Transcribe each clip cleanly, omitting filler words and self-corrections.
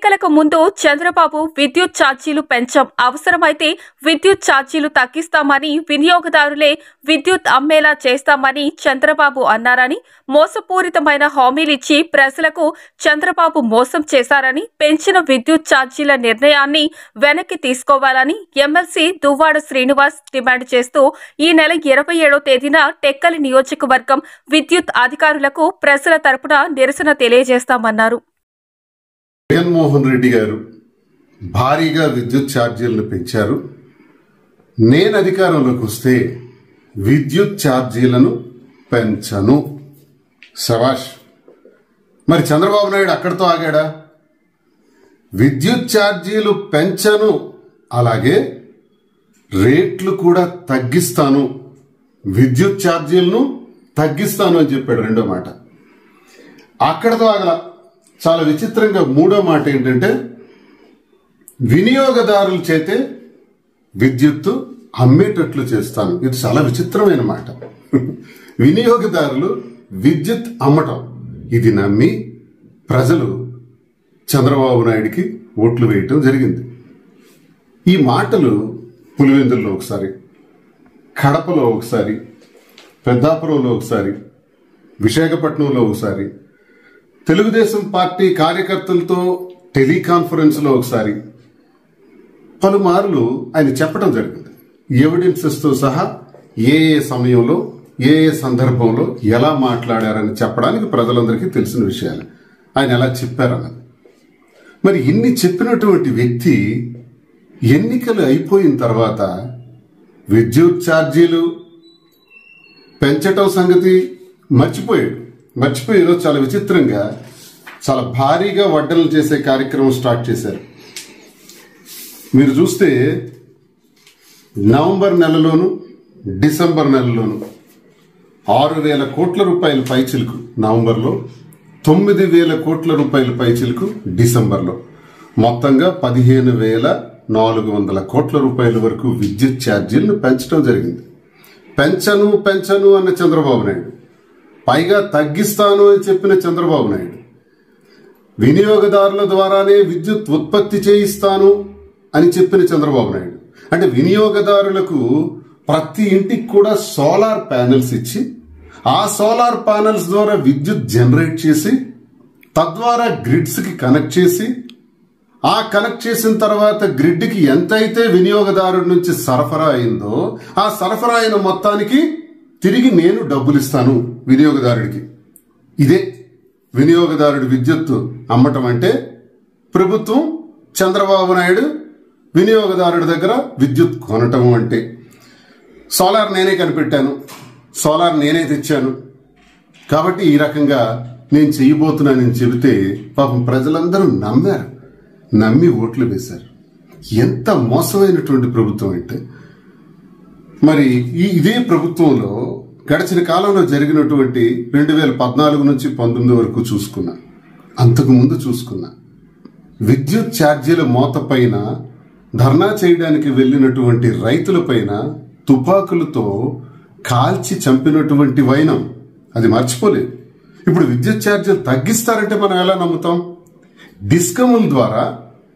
ఎన్నికలకు ముందు చంద్రబాబు విద్యుత్ ఛార్జీలు పెంచాం, అవసరమైతే విద్యుత్ ఛార్జీలు తగ్గిస్తామని, వినియోగదారులే విద్యుత్ అమ్మేలా చేస్తామని చంద్రబాబు అన్నారని, మోసపూరితమైన హామీలిచ్చి ప్రజలకు చంద్రబాబు మోసం చేశారని, పెంచిన విద్యుత్ ఛార్జీల నిర్ణయాన్ని వెనక్కి తీసుకోవాలని ఎమ్మెల్సీ దువ్వాడ శ్రీనివాస్ డిమాండ్ చేస్తూ ఈ నెల 27వ తేదీన టెక్కలి నియోజకవర్గం విద్యుత్ అధికారులకు ప్రజల తరపున నిరసన తెలియజేస్తామన్నారు. జగన్మోహన్ రెడ్డి గారు భారీగా విద్యుత్ ఛార్జీలను పెంచారు. నేను అధికారంలోకి వస్తే విద్యుత్ ఛార్జీలను పెంచను. శభాష్. మరి చంద్రబాబు నాయుడు అక్కడితో ఆగాడా? విద్యుత్ ఛార్జీలు పెంచను, అలాగే రేట్లు కూడా తగ్గిస్తాను, విద్యుత్ ఛార్జీలను తగ్గిస్తాను అని చెప్పాడు. రెండో మాట అక్కడతో ఆగల. చాలా విచిత్రంగా మూడో మాట ఏంటంటే, వినియోగదారుల చేతే విద్యుత్తు అమ్మేటట్లు చేస్తాను. ఇది చాలా విచిత్రమైన మాట. వినియోగదారులు విద్యుత్ అమ్మటం, ఇది నమ్మి ప్రజలు చంద్రబాబు నాయుడికి ఓట్లు వేయటం జరిగింది. ఈ మాటలు పులివెందుల్లో ఒకసారి, కడపలో ఒకసారి, పెద్దాపురంలో ఒకసారి, విశాఖపట్నంలో ఒకసారి, తెలుగుదేశం పార్టీ కార్యకర్తలతో టెలికాన్ఫరెన్స్ లో ఒకసారి, పలుమార్లు ఆయన చెప్పడం జరిగింది. ఎవిడెన్సెస్ తో సహా ఏ సమయంలో ఏ సందర్భంలో ఎలా మాట్లాడారని చెప్పడానికి ప్రజలందరికీ తెలిసిన విషయాలు. ఆయన ఎలా చెప్పారన్నది. మరి ఇన్ని చెప్పినటువంటి వ్యక్తి ఎన్నికలు అయిపోయిన తర్వాత విద్యుత్ ఛార్జీలు పెంచటం సంగతి మర్చిపోయి ఈరోజు చాలా విచిత్రంగా చాలా భారీగా వడ్డనలు చేసే కార్యక్రమం స్టార్ట్ చేశారు. మీరు చూస్తే నవంబర్ నెలలోను డిసెంబర్ నెలలోను 6,000 కోట్ల రూపాయల పైచిలుకు నవంబర్లో, 9,000 కోట్ల రూపాయల పైచిలుకు డిసెంబర్లో, మొత్తంగా 15,400 కోట్ల రూపాయల వరకు విద్యుత్ ఛార్జీలను పెంచడం జరిగింది. పెంచను అన్న చంద్రబాబు నాయుడు, పైగా తగ్గిస్తాను అని చెప్పిన చంద్రబాబు నాయుడు, వినియోగదారుల ద్వారానే విద్యుత్ ఉత్పత్తి చేయిస్తాను అని చెప్పిన చంద్రబాబు నాయుడు. అంటే వినియోగదారులకు ప్రతి ఇంటికి కూడా సోలార్ ప్యానెల్స్ ఇచ్చి, ఆ సోలార్ ప్యానెల్స్ ద్వారా విద్యుత్ జనరేట్ చేసి, తద్వారా గ్రిడ్స్ కి కనెక్ట్ చేసి, ఆ కనెక్ట్ చేసిన తర్వాత గ్రిడ్ కి ఎంతైతే వినియోగదారుడి నుంచి సరఫరా అయిందో ఆ సరఫరా అయిన మొత్తానికి తిరిగి నేను డబ్బులు ఇస్తాను వినియోగదారుడికి. ఇదే వినియోగదారుడి విద్యుత్తు అమ్మటం అంటే. ప్రభుత్వం, చంద్రబాబు నాయుడు వినియోగదారుడి దగ్గర విద్యుత్ కొనటం అంటే. సోలార్ నేనే కనిపెట్టాను, సోలార్ నేనే తెచ్చాను, కాబట్టి ఈ రకంగా నేను చేయబోతున్నానని చెబితే పాపం ప్రజలందరూ నమ్మారు, నమ్మి ఓట్లు వేశారు. ఎంత మోసమైనటువంటి ప్రభుత్వం అంటే. మరి ఇదే ప్రభుత్వంలో గడిచిన కాలంలో జరిగినటువంటి 2014 నుంచి 19 వరకు చూసుకున్నా, అంతకు ముందు చూసుకున్నా, విద్యుత్ ఛార్జీల మోత పైన ధర్నా చేయడానికి వెళ్లినటువంటి రైతుల పైన తుపాకులతో కాల్చి చంపినటువంటి వైనం అది మర్చిపోలేదు. ఇప్పుడు విద్యుత్ ఛార్జీలు తగ్గిస్తారంటే మనం ఎలా నమ్ముతాం? డిస్కమ్ల ద్వారా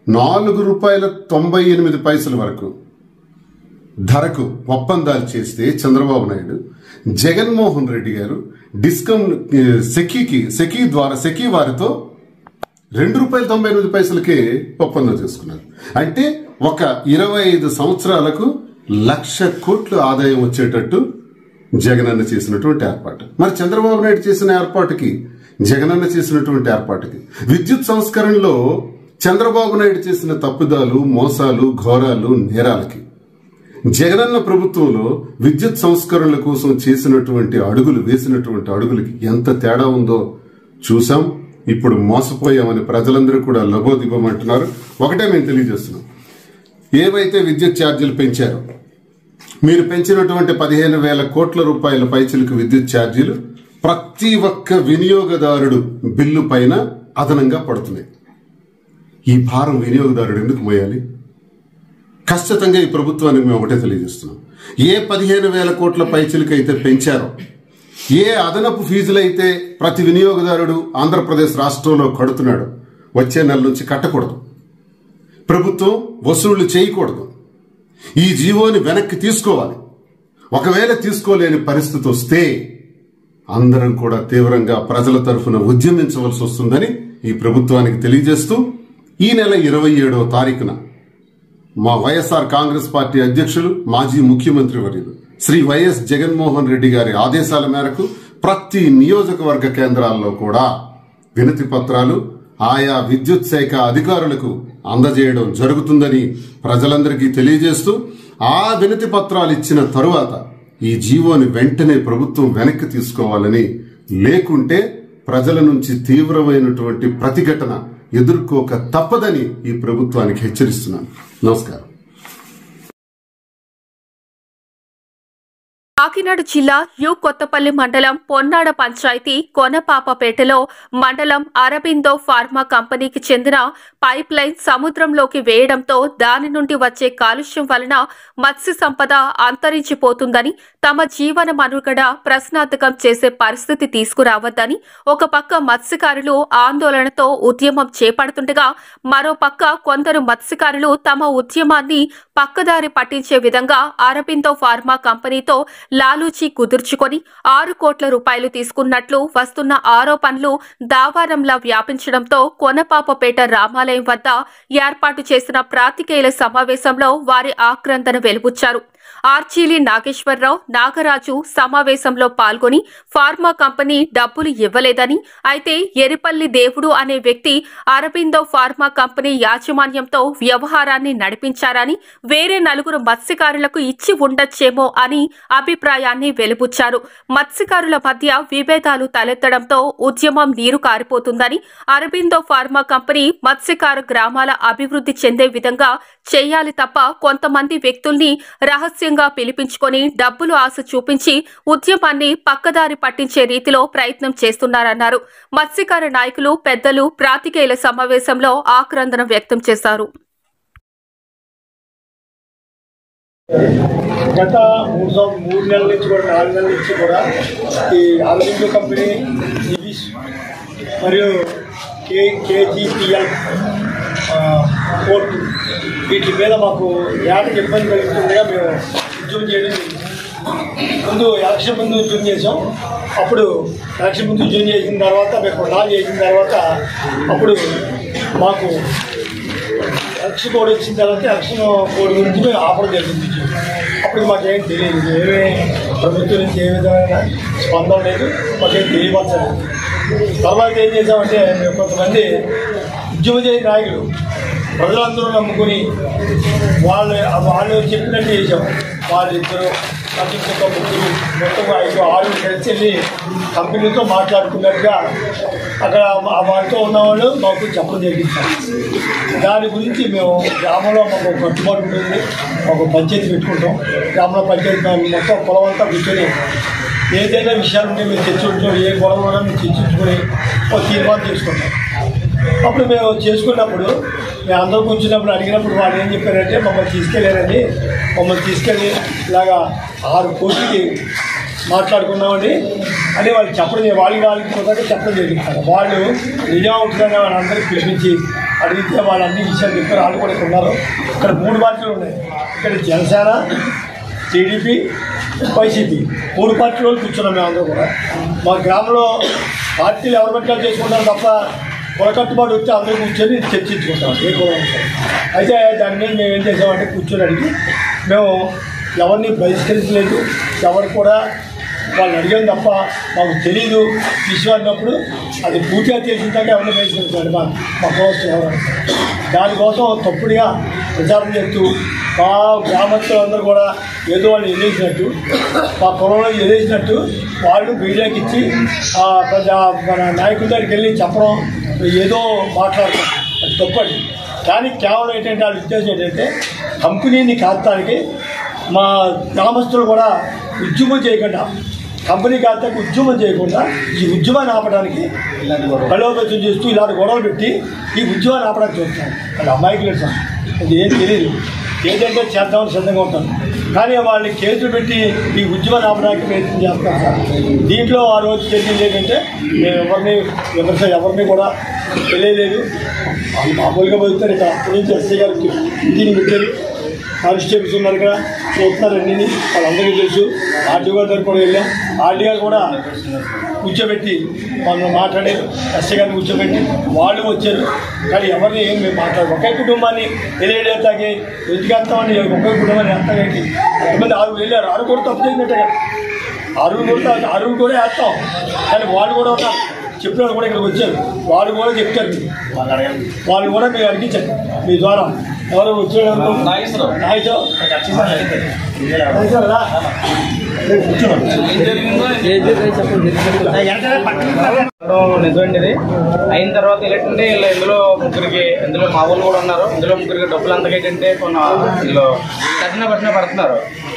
₹4.98 వరకు ధరకు ఒప్పందాలు చేస్తే చంద్రబాబు నాయుడు, జగన్మోహన్ రెడ్డి గారు డిస్కమ్ సెకీ వారితో ₹2.98కే ఒప్పందం చేసుకున్నారు. అంటే ఒక 25 సంవత్సరాలకు 1,00,000 కోట్లు ఆదాయం వచ్చేటట్టు జగనన్న చేసినటువంటి ఏర్పాటు. మరి చంద్రబాబు నాయుడు చేసిన ఏర్పాటుకి, జగనన్న చేసినటువంటి ఏర్పాటుకి, విద్యుత్ సంస్కరణలో చంద్రబాబు నాయుడు చేసిన తప్పిదాలు, మోసాలు, ఘోరాలు, నేరాలకి, జగనన్న ప్రభుత్వంలో విద్యుత్ సంస్కరణల కోసం చేసినటువంటి అడుగులు, వేసినటువంటి అడుగులకి ఎంత తేడా ఉందో చూసాం. ఇప్పుడు మోసపోయామని ప్రజలందరూ కూడా లబోదిబోమంటున్నారు. ఒకటే మేము తెలియజేస్తున్నాం, ఏవైతే విద్యుత్ ఛార్జీలు పెంచారో, మీరు పెంచినటువంటి 15,000 కోట్ల రూపాయల పైచిలకు విద్యుత్ ఛార్జీలు ప్రతి ఒక్క వినియోగదారుడు బిల్లు పైన అదనంగా పడుతున్నాయి. ఈ భారం వినియోగదారుడు ఎందుకు మోయాలి? ఖచ్చితంగా ఈ ప్రభుత్వానికి మేము ఒకటే తెలియజేస్తున్నాం, ఏ 15,000 కోట్ల పైచిలకు అయితే పెంచారో, ఏ అదనపు ఫీజులైతే ప్రతి వినియోగదారుడు ఆంధ్రప్రదేశ్ రాష్ట్రంలో కడుతున్నాడు, వచ్చే నెల నుంచి కట్టకూడదు, ప్రభుత్వం వసూళ్లు చేయకూడదు, ఈ జీవోని వెనక్కి తీసుకోవాలి. ఒకవేళ తీసుకోలేని పరిస్థితి వస్తే అందరం కూడా తీవ్రంగా ప్రజల తరఫున ఉద్యమించవలసి వస్తుందని ఈ ప్రభుత్వానికి తెలియజేస్తూ ఈ నెల 27వ తారీఖున మా వైఎస్ఆర్ కాంగ్రెస్ పార్టీ అధ్యక్షులు మాజీ ముఖ్యమంత్రి వర్యులు శ్రీ వైఎస్ జగన్మోహన్ రెడ్డి గారి ఆదేశాల మేరకు ప్రతి నియోజకవర్గ కేంద్రాల్లో కూడా వినతి పత్రాలు ఆయా విద్యుత్ శాఖ అధికారులకు అందజేయడం జరుగుతుందని ప్రజలందరికీ తెలియజేస్తూ ఆ వినతి పత్రాలు ఇచ్చిన తరువాత ఈ జీవోని వెంటనే ప్రభుత్వం వెనక్కి తీసుకోవాలని, లేకుంటే ప్రజల నుంచి తీవ్రమైనటువంటి ప్రతిఘటన ఎదుర్కోక తప్పదని ఈ ప్రభుత్వానికి హెచ్చరిస్తున్నాను. నమస్కారం. కాకినాడ జిల్లా యు కొత్తపల్లి మండలం పొన్నాడ పంచాయతీ కొనపాపపేటలో మండలం అరబిందో ఫార్మా కంపెనీకి చెందిన పైప్ లైన్ సముద్రంలోకి వేయడంతో దాని నుండి వచ్చే కాలుష్యం వలన మత్స్య సంపద అంతరించిపోతుందని, తమ జీవన మనుగడ ప్రశ్నార్థకం చేసే పరిస్థితి తీసుకురావద్దని ఒక పక్క మత్స్యకారులు ఆందోళనతో ఉద్యమం చేపడుతుండగా, మరో పక్క కొందరు మత్స్యకారులు తమ ఉద్యమాన్ని పక్కదారి పట్టించే విధంగా అరబిందో ఫార్మా కంపెనీతో లాలూచీ కుదుర్చుకొని 6 కోట్ల రూపాయలు తీసుకున్నట్లు వస్తున్న ఆరోపణలు దావారంలా వ్యాపించడంతో కొనపాపపేట రామాలయం వద్ద ఏర్పాటు చేసిన పాత్రికేయుల సమావేశంలో వారి ఆక్రందన వెలుబుచ్చారు. ఆర్చీలి నాగేశ్వరరావు, నాగరాజు సమావేశంలో పాల్గొని ఫార్మా కంపెనీ డబ్బులు ఇవ్వలేదని, అయితే ఎరిపల్లి దేవుడు అనే వ్యక్తి అరబిందో ఫార్మా కంపెనీ యాజమాన్యంతో వ్యవహారాన్ని నడిపించారని, వేరే 4 మత్స్యకారులకు ఇచ్చి ఉండొచ్చేమో అని అభిప్రాయాన్ని వెలుబుచ్చారు. మత్స్యకారుల మధ్య విభేదాలు తలెత్తడంతో ఉద్యమం నీరు కారిపోతుందని, అరబిందో ఫార్మా కంపెనీ మత్స్యకార గ్రామాల అభివృద్ధి చెందే విధంగా చేయాలి తప్ప కొంతమంది వ్యక్తుల్ని రహస్యంగా పిలిపించుకొని డబ్బులు ఆశ చూపించి ఉద్యమాన్ని పక్కదారి పట్టించే రీతిలో ప్రయత్నం చేస్తున్నారన్నారు. మత్స్యకార నాయకులు, పెద్దలు పాత్రికేయుల సమావేశంలో ఆక్రందన వ్యక్తం చేశారు. గత 3 నెలల నుంచి కూడా 4 నెలల నుంచి కూడా ఈ అరబిందో కంపెనీ మరియు కేజీపీఎల్ కోర్టు వీటి మీద మాకు ఏటకి ఇబ్బంది కలుగుతుండగా మేము ఉద్యమం చేయడం ముందు ఎలక్షన్ ముందు ఉద్యమం చేసాం. అప్పుడు ఎలక్షన్ ముందు ఉద్యమం చేసిన తర్వాత మేము నాలు చేసిన తర్వాత అప్పుడు మాకు ఎలక్షన్ కోడ్ వచ్చిన తర్వాత ఎలక్షన్ కోడ్ గురించి మేము ఆపడం జరిగింది. అప్పుడు మాకేం తెలియదు, ప్రభుత్వం నుంచి ఏ విధమైన స్పందన లేదు, మాకేం తెలియపరచలేదు. తర్వాత ఏం చేసామంటే మేము కొంతమంది ఉద్యమం చేసే నాయకులు ప్రజలందరూ నమ్ముకుని వాళ్ళు చెప్పినట్టు చేసాం. వాళ్ళిద్దరు ఇంకొక 3 మొత్తం 5-6 కలిసి వెళ్ళి కంపెనీతో మాట్లాడుకున్నట్టుగా అక్కడ వాళ్ళతో ఉన్నవాళ్ళు మాకు చెప్పడం జరిగింది. దాని గురించి మేము గ్రామంలో మాకు కట్టుబాటు ఉంటుంది, మాకు పంచాయతీ పెట్టుకుంటాం. గ్రామంలో పంచాయతీ మొత్తం పొలం అంతా కూర్చొని ఏదైనా విషయాలు ఉంటే మేము చర్చించుకుంటాం, ఏ గొడవ ఉన్నా మేము చర్చించుకొని ఒక తీర్మానం చేసుకుంటాం. అప్పుడు మేము చేసుకున్నప్పుడు మేము అందరూ కూర్చున్నప్పుడు అడిగినప్పుడు వాళ్ళు ఏం చెప్పారంటే మమ్మల్ని తీసుకెళ్ళారండి, మమ్మల్ని తీసుకెళ్ళి ఇలాగా 6 కోట్లకి మాట్లాడుకున్నామండి అని వాళ్ళు చెప్పడం, వాళ్ళకి పోతాక చెప్పడం జరిగింది. వాళ్ళు నిజం ఉంటుందని వాళ్ళందరికీ పిలిపించి అడిగితే వాళ్ళు అన్ని విషయాలు చెప్పారు. వాళ్ళు కూడా ఇక్కడ ఉన్నారు. ఇక్కడ 3 పార్టీలు ఉన్నాయి. ఇక్కడ జనసేన, టీడీపీ, వైసీపీ 3 పార్టీల వాళ్ళు కూర్చున్నాం. మేము అందరూ కూడా మా గ్రామంలో పార్టీలు ఎవరు పెట్టాలు చేసుకుంటారు తప్ప కొలకట్టుబాటు వచ్చి అందరూ కూర్చొని చర్చించుకుంటాం ఏ కూడా. అయితే దాని మీద మేము ఏం చేసామంటే కూర్చొని అడిగి మేము ఎవరిని బహిష్కరించలేదు, ఎవరు కూడా వాళ్ళు అడిగాం తప్ప మాకు తెలీదు విషయం అన్నప్పుడు అది పూర్తిగా తెలిసిందాక ఎవరిని బహిష్కరించాలి మా కోసం ఎవరు. దానికోసం తప్పుడుగా ప్రచారం చేస్తూ మా గ్రామస్తులందరూ కూడా ఏదో వాళ్ళు ఎదిరించినట్టు, మా పొలంలో ఎదిరించినట్టు వాళ్ళు మీడియాకి ఇచ్చి మన నాయకుల దగ్గరికి వెళ్ళి చెప్పడం, ఏదో మాట్లాడటం అది తప్పండి. కానీ కేవలం ఏంటంటే వాళ్ళ ఉద్దేశం ఏంటంటే కంపెనీని కాస్తానికి మా గ్రామస్తులు కూడా ఉద్యమం చేయకుండా, కంపెనీ కాస్తానికి ఉద్యమం చేయకుండా ఈ ఉద్యమాన్ని ఆపడానికి బలోపేతం చేస్తూ ఇలాంటి గొడవలు పెట్టి ఈ ఉద్యమాన్ని ఆపడానికి చూస్తాను. అది అమ్మాయికి లేదు సార్, అది ఏం తెలియదు. ఏదంటే చేద్దామని సిద్ధంగా ఉంటాను. కానీ వాళ్ళని కేసులు పెట్టి ఈ ఉద్యమం ఆపడానికి ప్రయత్నం చేస్తారు సార్. దీంట్లో ఆ రోజు జరిగింది ఏంటంటే మేము ఎవరిని కూడా తెలియలేదు. వాళ్ళు మామూలుగా పోతారు. ఇక్కడ అప్పటి నుంచి ఎస్ఐ గారికి ఇంటిని ముట్టారు. కానిస్టేబుల్స్ ఉన్నారు ఇక్కడ, చూస్తున్నారు అన్నీ, వాళ్ళందరికీ తెలుసు. ఆర్డీ గారి దగ్గర కూడా వెళ్ళాం. ఆర్డీ గారు కూడా కూర్చోబెట్టి వాళ్ళు మాట్లాడారు. ఎస్ఐ గారిని కూర్చోబెట్టి వాళ్ళు వచ్చారు. కానీ ఎవరిని ఏం మేము మాట్లాడారు. ఒకే కుటుంబాన్ని తెలియజేస్తాకి ఎందుకు వేస్తామని ఒకే కుటుంబాన్ని వేస్తామేంటి? ఎంతమంది 6 వెళ్ళారు. 6 కూడా తప్పు చేసినట్టే కదా. 6 కూడా వేస్తాం. కానీ వాళ్ళు కూడా ఉన్నారు. చెప్పిన వాళ్ళు కూడా ఇక్కడికి వచ్చారు. వాళ్ళు కూడా చెప్తారు. వాళ్ళు కూడా మీరు అడిగించారు మీ ద్వారా. ఎవరు వచ్చారు? నిజమండి. ఇది అయిన తర్వాత ఏంటంటే ఇందులో మా ఊళ్ళు కూడా ఉన్నారు. ఇందులో ముగ్గురికి డబ్బులు అంతకేంటంటే ఇందులో దర్శన పడుతున్నారు.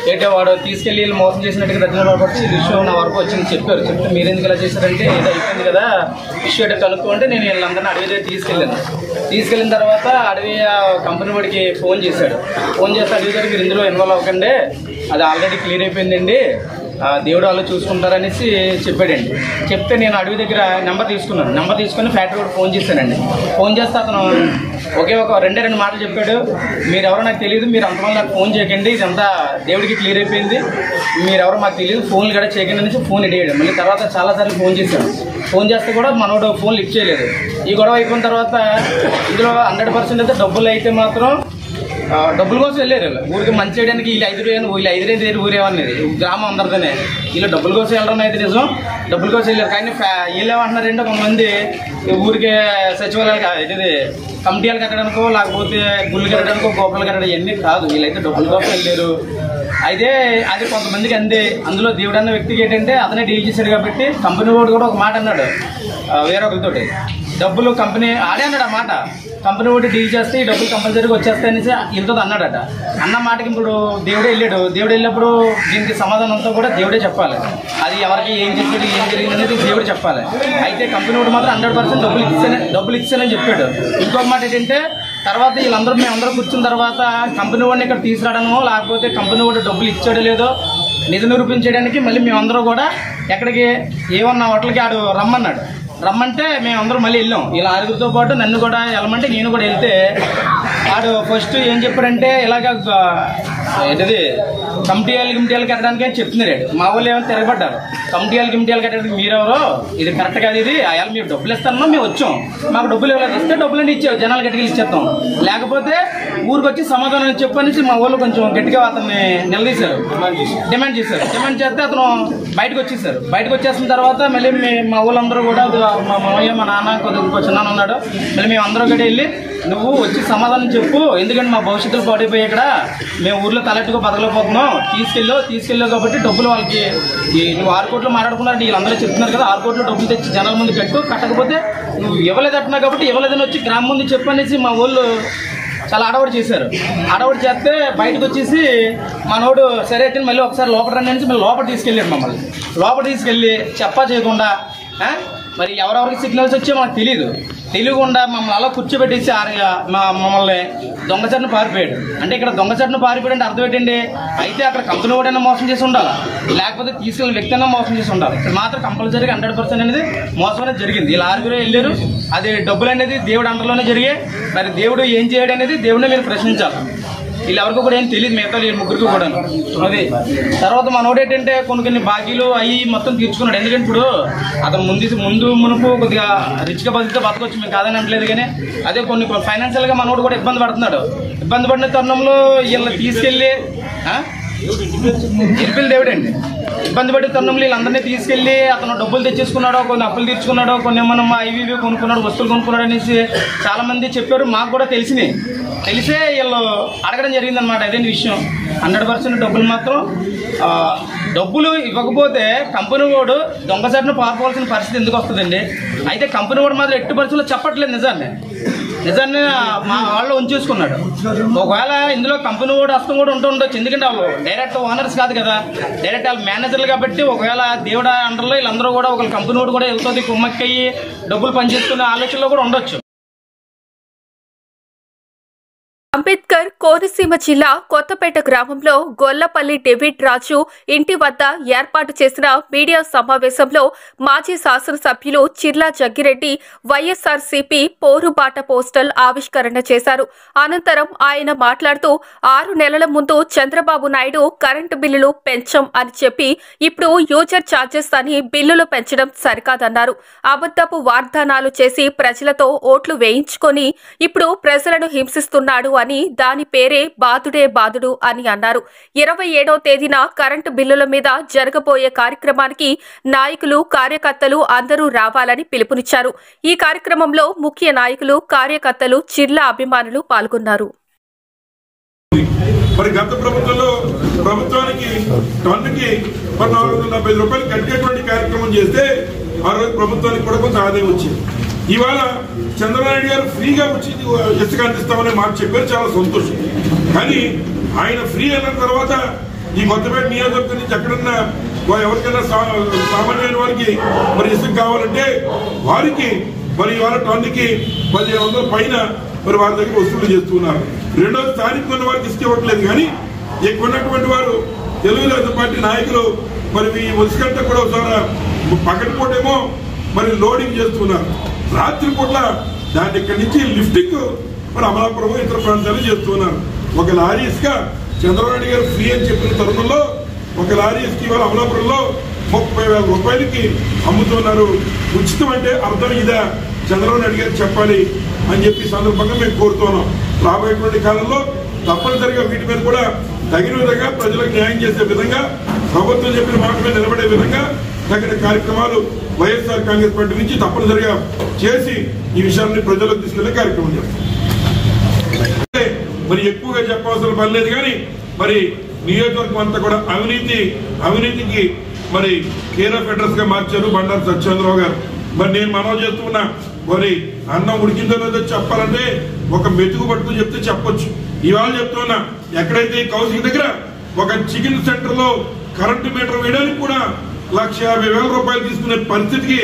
ఏంటంటే వాడు తీసుకెళ్ళి వీళ్ళు మోసం చేసినట్టుగా దర్శన పడిపోతే ఈ విషయం నా వరకు వచ్చింది చెప్పారు. చెప్తే మీరు ఎందుకు ఇలా చేశారంటే ఏదో అయిపోయింది కదా విషయం అంటే కనుక్కుంటే నేను వీళ్ళందరినీ అడవి దగ్గర తీసుకెళ్ళిన తర్వాత అడవి కంపెనీ వాడికి ఫోన్ చేశాడు. ఫోన్ చేస్తే అడవి దగ్గర మీరు ఇందులో ఇన్వాల్వ్ అవ్వకండి, అది ఆల్రెడీ క్లియర్ అయిపోయిందండి, దేవుడు వాళ్ళు చూసుకుంటారనేసి చెప్పాడండి. చెప్తే నేను అడవి దగ్గర నెంబర్ తీసుకుని ఫ్యాక్టరీ కూడా ఫోన్ చేశానండి. ఫోన్ చేస్తే అతను ఒక 2 మాటలు చెప్పాడు. మీరెవరో నాకు తెలియదు, మీరు అంతమంది నాకు ఫోన్ చేయకండి, ఇదంతా దేవుడికి క్లియర్ అయిపోయింది, మీరెవరో మాకు తెలియదు, ఫోన్లు కూడా చేయకండి అనేసి ఫోన్ ఎడియాడు. మళ్ళీ తర్వాత చాలాసార్లు ఫోన్ చేశాను. ఫోన్ చేస్తే కూడా మనోడు ఫోన్ లిఫ్ట్ చేయలేదు. ఈ గొడవ అయిపోయిన తర్వాత ఇందులో 100% అయితే డబ్బులు అయితే మాత్రం డబ్బుల కోసం వెళ్ళారు. ఊరికి మంచి చేయడానికి వీళ్ళు 5 రూపాయలు ఊరేమన్నది గ్రామం అందరితోనే. వీళ్ళు డబ్బుల కోసం వెళ్ళడం అయితే నిజం, డబ్బుల కోసం వెళ్ళారు. కానీ వీళ్ళు ఏమంటున్నారంటే కొంతమంది ఊరికి సచివాలయాలు ఇది కమిటీలు కట్టడానికో లేకపోతే గుళ్ళు కట్టడానికో గోపురాలు కట్టడం ఇవన్నీ కాదు, వీళ్ళైతే డబ్బుల కోసం వెళ్ళారు. అయితే అది కొంతమందికి అందులో దేవుడు అన్న వ్యక్తికి ఏంటంటే అతనే డీల్ చేశాడు కాబట్టి కంపెనీ వాడు కూడా ఒక మాట అన్నాడు వేరొకరితోటి, డబ్బులు కంపెనీ ఆడే అన్నాడు. ఆ మాట కంపెనీ వాడు డీల్ చేస్తే ఈ డబ్బులు కంపల్సరీగా వచ్చేస్తాయనేసి వీళ్ళతో అన్నాడట. అన్న మాటకి ఇప్పుడు దేవుడే వెళ్ళాడు. దేవుడు వెళ్ళినప్పుడు దీనికి సమాధానం అంతా కూడా దేవుడే చెప్పాలి. అది ఎవరికి ఏం చెప్పాడు ఏం జరిగింది అనేది దేవుడు చెప్పాలి. అయితే కంపెనీ వాడు మాత్రం 100% డబ్బులు ఇచ్చానని చెప్పాడు. ఇంకొక మాట ఏంటంటే తర్వాత మేమందరూ కూర్చున్న తర్వాత కంపెనీ వాడిని ఇక్కడ తీసుకురావడమో లేకపోతే కంపెనీ వాడు డబ్బులు ఇచ్చాడో లేదో నిజం నిరూపించడానికి మళ్ళీ మేమందరూ కూడా ఎక్కడికి ఏమన్నా హోటల్కి ఆడు రమ్మంటే మేమందరం మళ్ళీ వెళ్ళాం. ఇలా 6గురితో పాటు నన్ను కూడా వెళ్ళమంటే నేను కూడా వెళ్తే ఆడు ఫస్ట్ ఏం చెప్పాడంటే ఇలాగ ఏంటిది కమిటీలు కట్టడానికి అని చెప్తున్నాడు. మా వాళ్ళు ఏమైనా తిరగబడ్డారు. కమిటీలు కట్టడానికి మీరెవరో ఇది కరెక్ట్ కాదు, ఇది అయాలు మీరు డబ్బులు ఇస్తానో మేము వచ్చాం, మాకు డబ్బులు ఇవ్వలేదు, ఇస్తే డబ్బులన్నీ ఇచ్చావు జనాలు గట్టిగా ఇచ్చేస్తాం, లేకపోతే ఊరికి వచ్చి సమాధానం చెప్పనేసి మా వాళ్ళు కొంచెం గట్టిగా అతన్ని నిలదీశారు, డిమాండ్ చేస్తే అతను బయటకు వచ్చేసిన తర్వాత మళ్ళీ మా వాళ్ళందరూ కూడా మా మామయ్య మా నాన్న కొద్దిగా చిన్న ఉన్నాడు, మళ్ళీ మేము అందరం కూడా వెళ్ళి నువ్వు వచ్చి సమాధానం చెప్పు, ఎందుకంటే మా భవిష్యత్తులో పాడైపోయి ఇక్కడ మేము ఊర్లో తలెట్టుకో బతకలేకపోతున్నాం, తీసుకెళ్ళావు కాబట్టి డబ్బులు వాళ్ళకి నువ్వు 6 కోట్లు మాట్లాడుకున్నారు వీళ్ళందరూ చెప్తున్నారు కదా, 6 కోట్లు డబ్బులు తెచ్చి జనాల ముందు కట్టకపోతే నువ్వు ఇవ్వలేదంటున్నావు కాబట్టి ఇవ్వలేదని వచ్చి గ్రామం ముందు చెప్పనేసి మా ఊళ్ళు చాలా అడవడి చేశారు. అడవడి చేస్తే బయటకు వచ్చేసి మనోడు సరే అయితే మళ్ళీ ఒకసారి లోపల రండి అనేసి మళ్ళీ లోపల తీసుకెళ్ళాడు. మమ్మల్ని లోపల తీసుకెళ్ళి చేయకుండా మరి ఎవరెవరికి సిగ్నల్స్ వచ్చాయో మనకు తెలియకుండా మమ్మల్ని అలా కూర్చోబెట్టేసి మమ్మల్ని దొంగచాటును పారిపోయాడు. అంటే ఇక్కడ దొంగచాటును పారిపోయాడు అంటే అర్థం ఏంటండి, అయితే అక్కడ కంపెనీ వాడైనా మోసం చేసి ఉండాలి, లేకపోతే తీసుకెళ్ళిన వ్యక్తి అయినా మోసం చేసి ఉండాలి. ఇక్కడ మాత్రం కంపల్సరీగా 100% అనేది మోసం అనేది జరిగింది. ఇలా 6 వెళ్ళారు, అది డబ్బులు అనేది దేవుడు అండర్లోనే జరిగాయి. మరి దేవుడు ఏం చేయడం అనేది దేవుడిని మీరు ప్రశ్నించాలి. వీళ్ళెవరికి కూడా ఏం తెలియదు, మిగతా వీళ్ళ ముగ్గురికి కూడా. అది తర్వాత మనోడు ఏంటంటే కొన్ని బాకీలు అవి మొత్తం తీర్చుకున్నాడు. ఎందుకంటే ఇప్పుడు అతను మునుపు కొద్దిగా రిచ్గా బతకొచ్చు, మేము కాదని అనట్లేదు, కానీ అదే కొన్ని ఫైనాన్షియల్గా మనోడు కూడా ఇబ్బంది పడుతున్నాడు. ఇబ్బంది పడిన తరుణంలో వీళ్ళని తీసుకెళ్ళి ఇరిపిల్ దేవుడండి ఇబ్బంది పడే తరుణంలో వీళ్ళందరినీ తీసుకెళ్ళి అతను డబ్బులు తెచ్చేసుకున్నాడో, కొన్ని అప్పులు తీర్చుకున్నాడో, కొన్ని మనం ఇవి కొనుక్కున్నాడు, వస్తువులు కొనుక్కున్నాడు అనేసి చాలా మంది చెప్పారు. మాకు కూడా తెలిసే వీళ్ళు అడగడం జరిగిందనమాట. అదేంటి విషయం 100% డబ్బులు మాత్రం డబ్బులు ఇవ్వకపోతే కంపెనీ వాడు దొంగచాటును పారిపోవాల్సిన పరిస్థితి ఎందుకు వస్తుందండి. అయితే కంపెనీ వాడు మాత్రం ఎట్టి పరిస్థితుల్లో చెప్పట్లేదు నిజాన్ని మా వాళ్ళు ఉంచేసుకున్నాడు. ఒకవేళ ఇందులో కంపెనీ వాడు హస్తం కూడా ఉండొచ్చు, ఎందుకంటే వాళ్ళు డైరెక్ట్ ఓనర్స్ కాదు కదా, డైరెక్ట్ వాళ్ళు మేనేజర్లు కాబట్టి ఒకవేళ దేవుడ అండర్లో వీళ్ళందరూ కూడా ఒక కంపెనీ వాడు కూడా వెళ్తుంది కుమ్మక్కయ్యి డబ్బులు పనిచేసుకునే ఆలోచనలో కూడా ఉండొచ్చు. అంబేద్కర్ కోనసీమ జిల్లా కొత్తపేట గ్రామంలో గొల్లపల్లి డేవిడ్ రాజు ఇంటి వద్ద ఏర్పాటు చేసిన మీడియా సమావేశంలో మాజీ శాసనసభ్యులు చిర్లా జగ్గిరెడ్డి వైఎస్ఆర్సీపీ పోరుబాట పోస్టల్ ఆవిష్కరణ చేశారు. అనంతరం ఆయన మాట్లాడుతూ 6 నెలల ముందు చంద్రబాబు నాయుడు కరెంటు బిల్లులు పెంచం అని చెప్పి ఇప్పుడు యూజర్ ఛార్జెస్ అని బిల్లులు పెంచడం సరికాదన్నారు. అబద్ధపు వాగ్దానాలు చేసి ప్రజలతో ఓట్లు వేయించుకొని ఇప్పుడు ప్రజలను హింసిస్తున్నాడు అని దాని పేరే బాదుడే బాదుడు అని అన్నారు. 27వ తేదీన కరెంటు బిల్లుల మీద జరగబోయే కార్యక్రమానికి నాయకులు కార్యకర్తలు అందరూ రావాలని పిలుపునిచ్చారు. ఈ కార్యక్రమంలో ముఖ్య నాయకులు కార్యకర్తలు చిర్లా అభిమానులు పాల్గొన్నారు. మరి గత ప్రభుత్వంలో ప్రభుత్వానికి టన్నుకి 440 రూపాయలు కట్టేటువంటి కార్యక్రమం చేస్తే ఆ రోజు ప్రభుత్వానికి కూడా కొంత ఆదాయం వచ్చింది. ఇవాళ చంద్రబాబు గారు ఫ్రీగా వచ్చి ఇసుక అందిస్తామని మాట చెప్పారు, చాలా సంతోషం. కానీ ఆయన ఫ్రీ అయిన తర్వాత ఈ కొత్తపేట నియోజకవర్గం నుంచి ఎక్కడన్నా ఎవరికైనా సామాన్యమైన వారికి మరి ఇసుక కావాలంటే వారికి మరి ఇవాళ టన్నుకి 1500 పైన మరి వారి దగ్గర వసూలు చేస్తున్నారు. రెండోది స్థానిక ఉన్న వారికి ఇసుక ఇవ్వట్లేదు. కానీ ఎక్కువ ఉన్నటువంటి వారు తెలుగుదేశం పార్టీ నాయకులు మరి ఈ ఇసుకంతా కూడా ఒకసారి పగటిపూటేమో మరి లోడింగ్ చేస్తున్నారు, రాత్రి పూట్ల దాన్ని ఇక్కడి నుంచి లిఫ్టింగ్ మరి అమలాపురం ఇతర ప్రాంతాలు చేస్తున్నారు. ఒక లారీ ఇసుక చంద్రబాబు గారు ఫ్రీ అని చెప్పిన తరుణంలో ఒక లారీ ఇసుక ఇవాళ అమలాపురంలో 30,000 రూపాయలకి అమ్ముతున్నారు. ఉచితం అంటే అర్థం ఇదా చంద్రబాబు నాయుడు గారు చెప్పాలి అని చెప్పి సందర్భంగా మేము కోరుతున్నాం. రాబోయేటువంటి కాలంలో తప్పనిసరిగా వీటి మీద కూడా తగిన విధంగా ప్రజలకు న్యాయం చేసే విధంగా ప్రభుత్వం చెప్పిన మాట మీద నిలబడే విధంగా తగిన కార్యక్రమాలు వైఎస్ఆర్ కాంగ్రెస్ పార్టీ నుంచి తప్పనిసరిగా చేసి ఈ విషయాన్ని ప్రజలకు తీసుకెళ్లే కార్యక్రమం చేస్తాం. మరి ఎక్కువగా చెప్పవలసిన పని లేదు. కానీ మరి నియోజకవర్గం అంతా కూడా అవినీతికి మరి కేర్ ఆఫ్ అడ్రస్ గా మార్చారు బండారు సత్యేంద్రరావు గారు. మరి నేను మనవి చేస్తున్నా, మరి అన్నం ఉడికిందో లేదో చెప్పాలంటే ఒక మెతుకు పట్టుకుని చెప్తే చెప్పొచ్చు. ఇవాళ చెప్తున్నా, ఎక్కడైతే కౌన్సిలింగ్ దగ్గర ఒక చికెన్ సెంటర్ లో కరెంటు మీటర్ వేయడానికి కూడా 1,50,000 రూపాయలు తీసుకునే పరిస్థితికి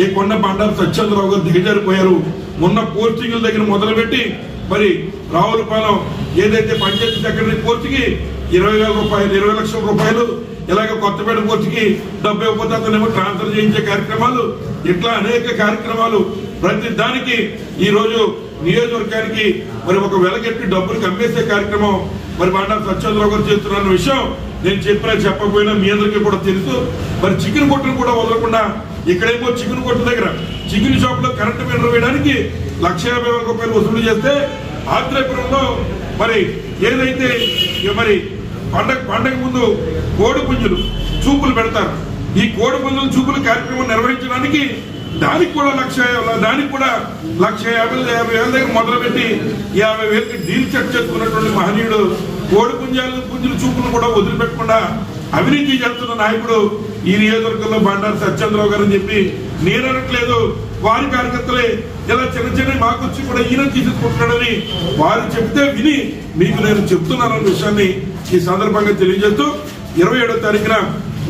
ఈ కొండ బండారు సత్యేంద్రరావు గారు దిగజారిపోయారు. మొన్న పోస్టింగ్ల దగ్గర మొదలుపెట్టి మరి రావులపాలెం ఏదైతే పంచాయతీ సెక్రటరీ పోస్టుకి 20,000 రూపాయలు 20 లక్షల రూపాయలు, ఇలాగ కొత్తపేట పోస్టుకి డబ్బు ఇవ్వకపోతే అతనేమో ట్రాన్స్ఫర్ చేయించే కార్యక్రమాలు, ఇట్లా అనేక కార్యక్రమాలు. ప్రతి దానికి ఈ రోజు నియోజకవర్గానికి మరి ఒక వెలగెట్టి డబ్బులు కమ్మేసే కార్యక్రమం మరి బండారు సత్యేంద్రరావు గారు చేస్తున్న విషయం నేను చెప్పకపోయినా మీ అందరికీ కూడా తెలుసు. మరి చికెన్ కొట్టును కూడా వదలకుండా ఇక్కడేమో చికెన్ కొట్టు దగ్గర చికెన్ షాప్ లో కరెంటు మీటర్ వేయడానికి 1,50,000 రూపాయలు వసూలు చేస్తే ఆత్రేయపురంలో మరి ఏదైతే మరి పండగ ముందు కోడి పుంజులు చూపులు పెడతారు. ఈ కోడి పుంజుల చూపులు కార్యక్రమం నిర్వహించడానికి దానికి కూడా 1,50,000 దగ్గర మొదలుపెట్టి 50,000కి డీల్ సెట్ చేసుకున్నటువంటి మహనీయుడు కోడి పుంజుల చూపులు కూడా వదిలిపెట్టకుండా అవినీతి చేస్తున్న నాయకుడు ఈ నియోజకవర్గంలో బండారు సత్యేంద్రరావు గారు అని చెప్పి నేను అనట్లేదు. వారి కార్యకర్తలే ఇలా చిన్న మాకు వచ్చి కూడా ఈయన తీసుకుంటున్నాడని వారు చెప్తే విని మీకు నేను చెప్తున్నానన్న విషయాన్ని ఈ సందర్భంగా తెలియజేస్తూ 27వ తారీఖున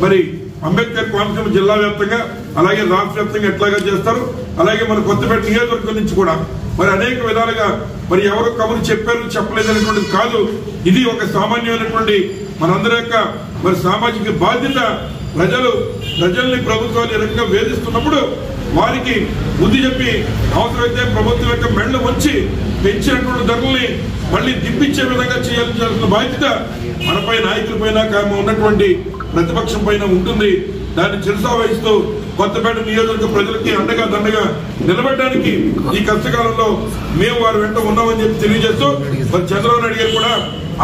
మరి అంబేద్కర్ కోనసీమ జిల్లా వ్యాప్తంగా అలాగే రాష్ట్ర వ్యాప్తంగా ఎట్లాగా చేస్తారు, అలాగే మన కొత్తపేట నియోజకవర్గం నుంచి కూడా మరి అనేక విధాలుగా మరి ఎవరు కబురు చెప్పారు చెప్పలేదు అనేటువంటిది కాదు. ఇది ఒక సామాన్యమైనటువంటి మనందరి యొక్క మరి సామాజిక బాధ్యత. ప్రజల్ని ప్రభుత్వాలు ఈ రకంగా వేధిస్తున్నప్పుడు వారికి బుద్ధి చెప్పి అవసరమైతే ప్రభుత్వం యొక్క మెడలు వచ్చి పెంచినటువంటి ధరల్ని మళ్ళీ దిప్పించే విధంగా చేయాల్సిన బాధ్యత మనపై నాయకులపైన ఉన్నటువంటి ప్రతిపక్షం పైన ఉంటుంది. దాన్ని చిరసా వహిస్తూ కొత్తపేట నియోజకవర్గ ప్రజలకి అండగా దండగా నిలబడడానికి ఈ కష్టకాలంలో మేము వారి వెంట ఉన్నామని చెప్పి తెలియజేస్తూ మరి చంద్రబాబు నాయుడు గారు కూడా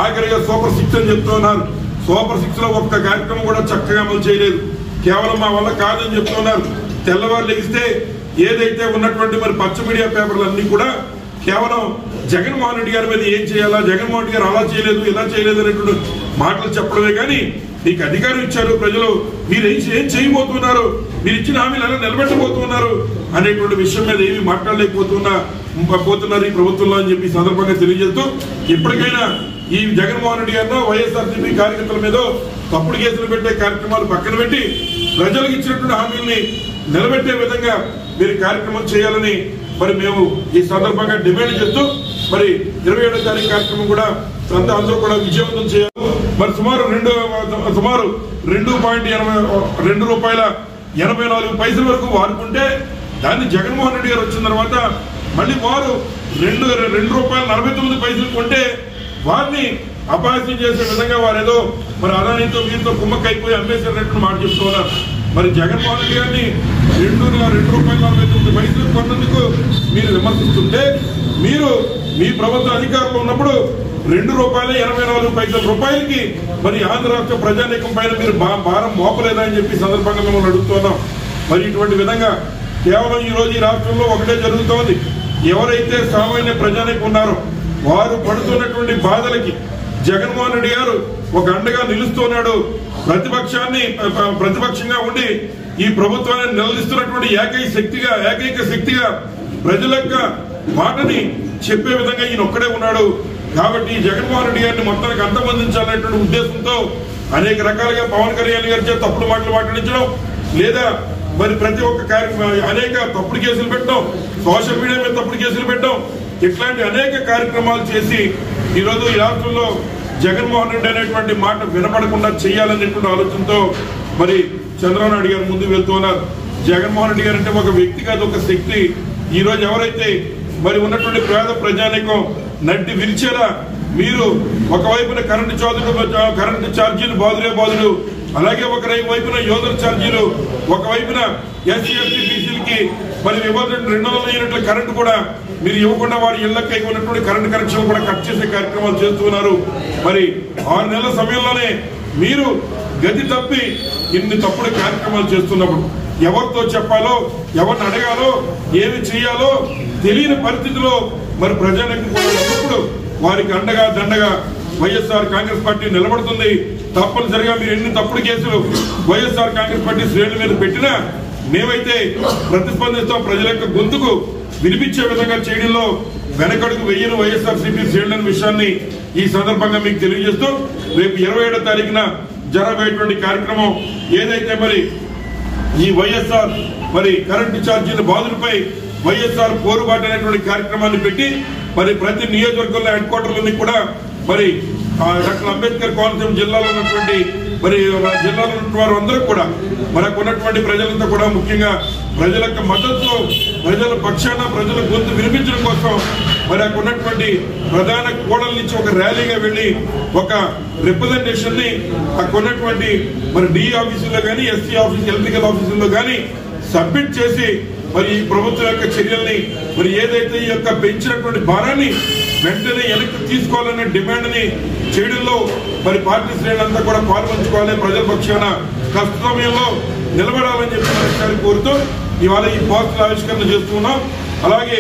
ఆఖరిగా సూపర్ 6 అని చెప్తూ ఉన్నారు. సూపర్ 6 లో ఒక్క కార్యక్రమం కూడా చక్కగా అమలు చేయలేదు. కేవలం మా వల్ల కాదని చెప్తున్నారు. తెల్లవారు లెగిస్తే ఏదైతే ఉన్నటువంటి మరి పచ్చ మీడియా పేపర్లన్నీ కూడా కేవలం జగన్మోహన్ రెడ్డి గారి మీద ఏం చేయాలా, జగన్మోహన్ రెడ్డి గారు అలా చేయలేదు ఇలా చేయలేదు అనేటువంటి మాటలు చెప్పడమే. కానీ మీకు అధికారం ఇచ్చారు ప్రజలు, మీరు ఏం చేయబోతున్నారు, మీరు ఇచ్చిన హామీలు ఎలా నిలబెట్టబోతున్నారు అనేటువంటి విషయం మీద ఏమి మాట్లాడలేకపోతున్నారు ఈ ప్రభుత్వంలో అని చెప్పి సందర్భంగా తెలియజేస్తూ ఇప్పటికైనా ఈ జగన్మోహన్ రెడ్డి గారిలో వైఎస్ఆర్సీపీ కార్యకర్తల మీద తప్పుడు కేసులు పెట్టే కార్యక్రమాలు పక్కన పెట్టి ప్రజలకు ఇచ్చినటువంటి హామీల్ని నిలబెట్టే విధంగా మీరు కార్యక్రమం చేయాలని మరి మేము ఈ సందర్భంగా డిమాండ్ చేస్తూ మరి 27వ తారీఖు కార్యక్రమం కూడా అందరూ కూడా విజయవంతం చేయాలి. మరి సుమారు ₹2.84 వరకు వాడుకుంటే దాన్ని జగన్మోహన్ రెడ్డి గారు వచ్చిన తర్వాత మళ్ళీ వారు ₹2.49 కొంటే వారిని అపహాస్యం చేసే విధంగా వారు ఏదో మరి అదానితో వీరితో కుమ్మక్కైపోయి అమ్మేసేటట్టు మాట చెప్తున్నారు. మరి జగన్మోహన్ రెడ్డి గారిని ₹2.49 కొన్నందుకు మీరు విమర్శిస్తుంటే మీరు మీ ప్రభుత్వ అధికారంలో ఉన్నప్పుడు ₹2.84 మరి ఆంధ్ర రాష్ట్ర ప్రజానీకం పైన మీరు భారం మోపలేదా అని చెప్పి సందర్భంగా మిమ్మల్ని అడుగుతున్నాం. మరి ఇటువంటి విధంగా కేవలం ఈ రోజు ఈ రాష్ట్రంలో ఒకటే జరుగుతోంది. ఎవరైతే సామాన్య ప్రజానీకం ఉన్నారో వారు పడుతున్నటువంటి బాధలకి జగన్మోహన్ రెడ్డి గారు ఒక అండగా నిలుస్తున్నాడు. ప్రతిపక్షంగా ఉండి ఈ ప్రభుత్వాన్ని నిలదీస్తున్నటువంటి ఏకైక శక్తిగా ప్రజల యొక్క మాటని చెప్పే విధంగా ఈయన ఒక్కడే ఉన్నాడు. కాబట్టి జగన్మోహన్ రెడ్డి గారిని మొత్తానికి అంతమందించాలనేటువంటి ఉద్దేశంతో అనేక రకాలుగా పవన్ కళ్యాణ్ గారి చేత తప్పుడు మాటలు మాట్లాడించడం, లేదా మరి ప్రతి ఒక్క అనేక తప్పుడు కేసులు పెట్టడం, సోషల్ మీడియా మీద తప్పుడు కేసులు పెట్టడం, ఇట్లాంటి అనేక కార్యక్రమాలు చేసి ఈరోజు ఈ రాష్ట్రంలో జగన్మోహన్ రెడ్డి అనేటువంటి మాట వినపడకుండా చేయాలనేటువంటి ఆలోచనతో మరి చంద్రబాబు నాయుడు గారు ముందుకు వెళ్తున్నారు. జగన్మోహన్ రెడ్డి గారు అంటే ఒక వ్యక్తి కాదు, ఒక శక్తి. ఈ రోజు ఎవరైతే మరి ఉన్నటువంటి పేద ప్రజానీకం నడ్డి విరిచేలా మీరు ఒకవైపున కరెంటు ఛార్జీలు బాదులు, అలాగే ఒక వైపున యోధుల ఛార్జీలు, ఒకవైపున ఎస్సీ ఎస్టీ బీసీలకి మరి 200 యూనిట్ల కరెంటు కూడా మీరు ఇవ్వకుండా వారి ఇళ్లకై ఉన్నటువంటి కరెంటు కనెక్షన్ కూడా కట్ చేసే కార్యక్రమాలు చేస్తున్నారు. మరి 6 నెలల సమయంలోనే మీరు గతి తప్పి ఇన్ని తప్పుడు కార్యక్రమాలు చేస్తున్నప్పుడు ఎవరితో చెప్పాలో, ఎవరిని అడగాలో, ఏమి చేయాలో తెలియని పరిస్థితిలో మరి ప్రజానికి కూడా ఉన్నప్పుడు వారికి అండగా దండగా వైఎస్ఆర్ కాంగ్రెస్ పార్టీ నిలబడుతుంది. తప్పనిసరిగా మీరు ఎన్ని తప్పుడు కేసులు వైఎస్ఆర్ కాంగ్రెస్ పార్టీ శ్రేణుల మీద పెట్టినా మేమైతే ప్రతిస్పందిస్తాం. ప్రజల యొక్క గొంతుకు వినిపించే విధంగా చేయడంలో వెనకడుగు వెయ్యను వైఎస్ఆర్సీపీ శ్రేణుల విషయాన్ని ఈ సందర్భంగా మీకు తెలియజేస్తూ రేపు 27వ తారీఖున జరగబోయేటువంటి కార్యక్రమం ఏదైతే మరి ఈ వైఎస్ఆర్ మరి కరెంటు ఛార్జీల బాధలపై వైఎస్ఆర్ పోరుబాటు అనేటువంటి కార్యక్రమాన్ని పెట్టి మరి ప్రతి నియోజకవర్గంలో హెడ్ క్వార్టర్లని కూడా మరి డాక్టర్ అంబేద్కర్ కోనసీమ జిల్లాలో ఉన్నటువంటి మరి జిల్లాలో ఉన్న వారు అందరూ కూడా మనకు ఉన్నటువంటి ప్రజలంతా కూడా ముఖ్యంగా ప్రజల యొక్క మద్దతుతో ప్రజల పక్షాన ప్రజల గొంతు వినిపించడం కోసం మరి అక్కడ ఉన్నటువంటి ప్రధాన కూడల నుంచి ఒక ర్యాలీగా వెళ్లి ఒక రిప్రజెంటేషన్ ని అక్కడ ఉన్నటువంటి మరి డిఈ ఆఫీసుల్లో కానీ ఎస్సీ ఆఫీస్ ఎలక్ట్రికల్ ఆఫీసుల్లో కానీ సబ్మిట్ చేసి మరి ఈ ప్రభుత్వం యొక్క చర్యల్ని మరి ఏదైతే ఈ యొక్క పెంచినటువంటి భారాన్ని వెంటనే వెనక్కి తీసుకోవాలనే డిమాండ్ ని చేయడంలో మరి పార్టీ శ్రేణులంతా కూడా పాల్పంచుకోవాలి. ప్రజల పక్షాన కష్ట సమయంలో నిలబడాలని చెప్పి మరొకసారి కోరుతూ ఇవాళ ఈ పోస్టుల ఆవిష్కరణ చేస్తున్నాం. అలాగే